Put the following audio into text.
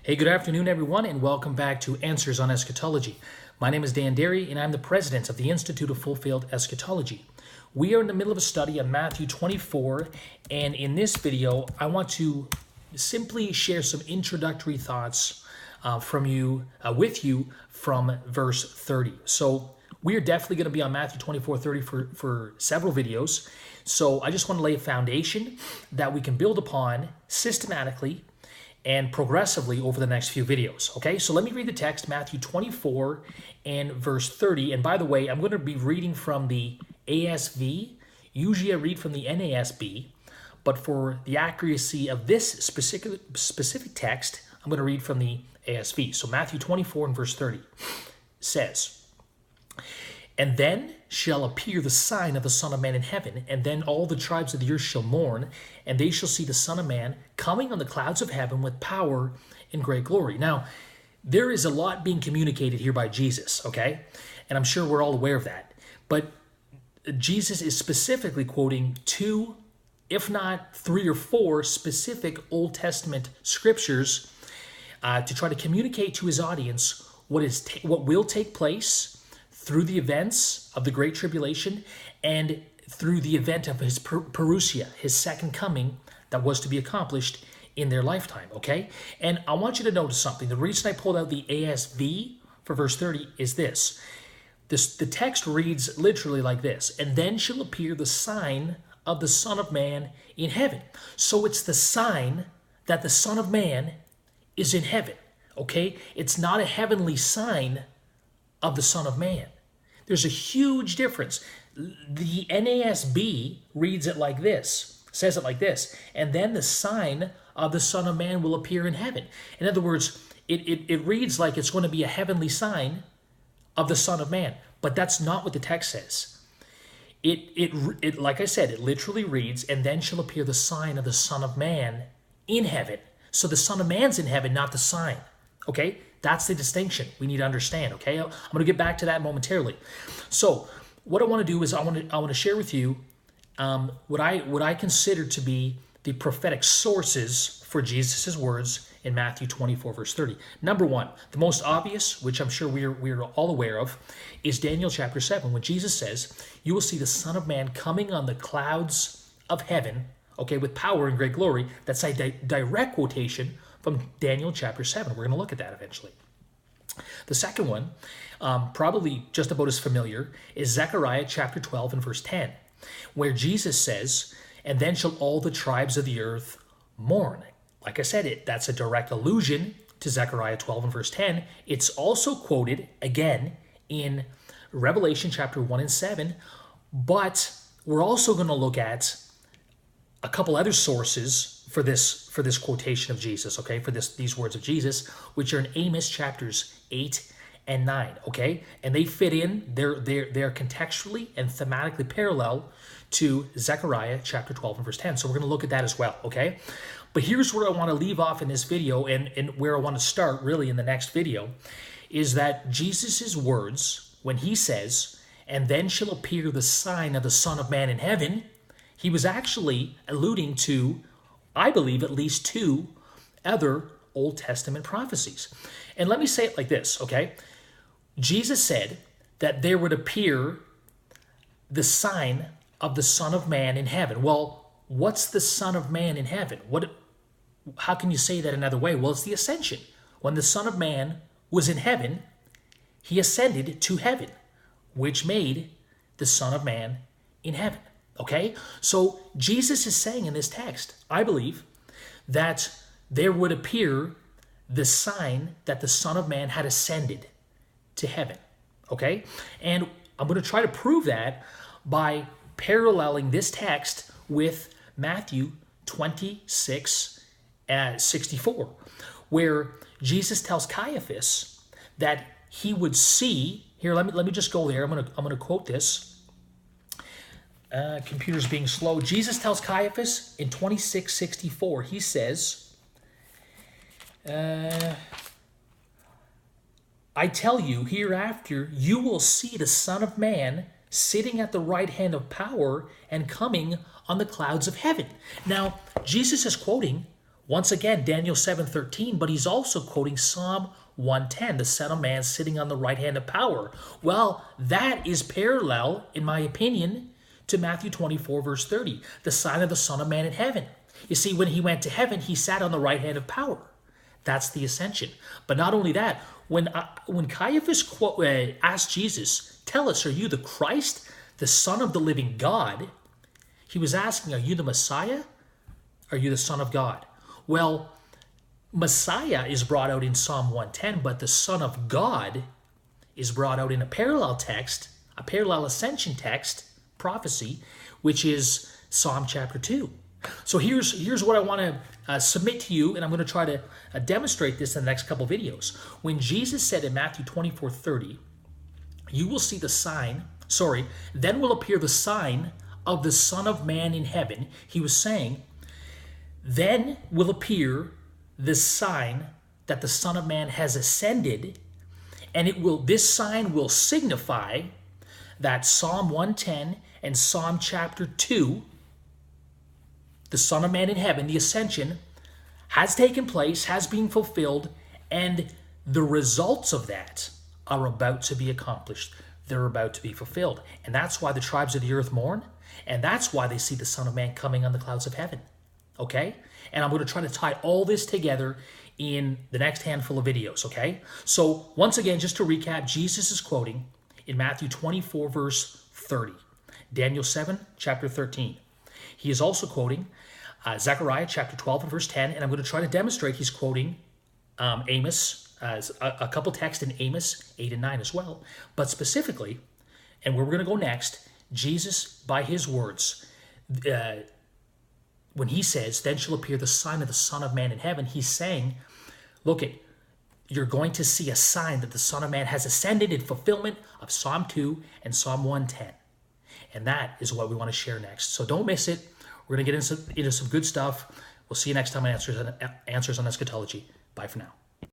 Hey, good afternoon, everyone, and welcome back to Answers on Eschatology. My name is Dan Derry, and I'm the president of the Institute of Fulfilled Eschatology. We are in the middle of a study on Matthew 24, and in this video, I want to simply share some introductory thoughts with you from verse 30. So we are definitely going to be on Matthew 24:30 for several videos. So I just want to lay a foundation that we can build upon systematically and progressively over the next few videos. Okay, so let me read the text, Matthew 24 and verse 30. And by the way, I'm going to be reading from the ASV. Usually I read from the NASB, but for the accuracy of this specific text, I'm going to read from the ASV. So Matthew 24 and verse 30 says, "And then shall appear the sign of the Son of Man in heaven, and then all the tribes of the earth shall mourn, and they shall see the Son of Man coming on the clouds of heaven with power and great glory." Now, there is a lot being communicated here by Jesus, okay? And I'm sure we're all aware of that. But Jesus is specifically quoting two, if not three or four specific Old Testament scriptures to try to communicate to his audience what will take place through the events of the Great Tribulation and through the event of his parousia, his second coming that was to be accomplished in their lifetime, okay? And I want you to notice something. The reason I pulled out the ASV for verse 30 is this. The text reads literally like this: "And then shall appear the sign of the Son of Man in heaven." So it's the sign that the Son of Man is in heaven, okay? It's not a heavenly sign of the Son of Man. There's a huge difference. The NASB reads it like this, says it like this: "And then the sign of the Son of Man will appear in heaven." In other words, it reads like it's going to be a heavenly sign of the Son of Man, but that's not what the text says. It like I said, it literally reads, "And then shall appear the sign of the Son of Man in heaven." So the Son of Man's in heaven, not the sign. Okay? That's the distinction we need to understand, okay? I'm going to get back to that momentarily. So what I want to do is I want to share with you what I consider to be the prophetic sources for Jesus' words in Matthew 24, verse 30. Number one, the most obvious, which I'm sure we're all aware of, is Daniel chapter 7, when Jesus says, "You will see the Son of Man coming on the clouds of heaven," okay, with power and great glory. That's a direct quotation from Daniel chapter 7. We're going to look at that eventually. The second one, probably just about as familiar, is Zechariah chapter 12 and verse 10, where Jesus says, "And then shall all the tribes of the earth mourn." Like I said, that's a direct allusion to Zechariah 12 and verse 10. It's also quoted again in Revelation chapter 1 and 7, but we're also going to look at a couple other sources for this quotation of Jesus, okay, for these words of Jesus, which are in Amos chapters 8 and 9, okay, and they fit in. They're contextually and thematically parallel to Zechariah chapter 12 and verse 10. So we're going to look at that as well, okay. But here's where I want to leave off in this video, and where I want to start really in the next video, is that Jesus' words when he says, "And then shall appear the sign of the Son of Man in heaven," he was actually alluding to, I believe, at least two other Old Testament prophecies. And let me say it like this, okay? Jesus said that there would appear the sign of the Son of Man in heaven. Well, what's the Son of Man in heaven? How can you say that another way? Well, it's the ascension. When the Son of Man was in heaven, he ascended to heaven, which made the Son of Man in heaven. Okay, so Jesus is saying in this text, I believe, that there would appear the sign that the Son of Man had ascended to heaven. Okay, and I'm going to try to prove that by paralleling this text with Matthew 26:64, where Jesus tells Caiaphas that he would see. Here, let me just go there. I'm going to quote this. Computer's being slow. Jesus tells Caiaphas in 26:64, he says, "I tell you, hereafter you will see the Son of Man sitting at the right hand of power and coming on the clouds of heaven." Now, Jesus is quoting Once again, Daniel 7:13, but he's also quoting Psalm 110, the Son of Man sitting on the right hand of power. Well, that is parallel, in my opinion, to Matthew 24, verse 30, the sign of the Son of Man in heaven. You see, when he went to heaven, he sat on the right hand of power. That's the ascension. But not only that, when Caiaphas asked Jesus, tell us, are you the Christ, the Son of the living God? He was asking, are you the Messiah? Are you the Son of God? Well, Messiah is brought out in Psalm 110, but the Son of God is brought out in a parallel text, a parallel ascension text, prophecy, which is Psalm chapter 2. So here's what I want to submit to you, and I'm going to try to demonstrate this in the next couple videos. When Jesus said in Matthew 24:30, you will see the sign, then will appear the sign of the Son of Man in heaven. He was saying, then will appear the sign that the Son of Man has ascended, and this sign will signify that Psalm 110 and Psalm chapter 2, the Son of Man in heaven, the ascension, has taken place, has been fulfilled, and the results of that are about to be accomplished. They're about to be fulfilled. And that's why the tribes of the earth mourn, and that's why they see the Son of Man coming on the clouds of heaven. Okay? And I'm going to try to tie all this together in the next handful of videos, okay? So once again, just to recap, Jesus is quoting in Matthew 24, verse 30, Daniel 7, chapter 13. He is also quoting Zechariah chapter 12 and verse 10, and I'm going to try to demonstrate he's quoting Amos, a couple texts in Amos 8 and 9 as well. But specifically, and where we're going to go next, Jesus, by his words, when he says, then shall appear the sign of the Son of Man in heaven, he's saying, look, you're going to see a sign that the Son of Man has ascended in fulfillment of Psalm 2 and Psalm 110. And that is what we want to share next. So don't miss it. We're going to get into some good stuff. We'll see you next time on Answers on Eschatology. Bye for now.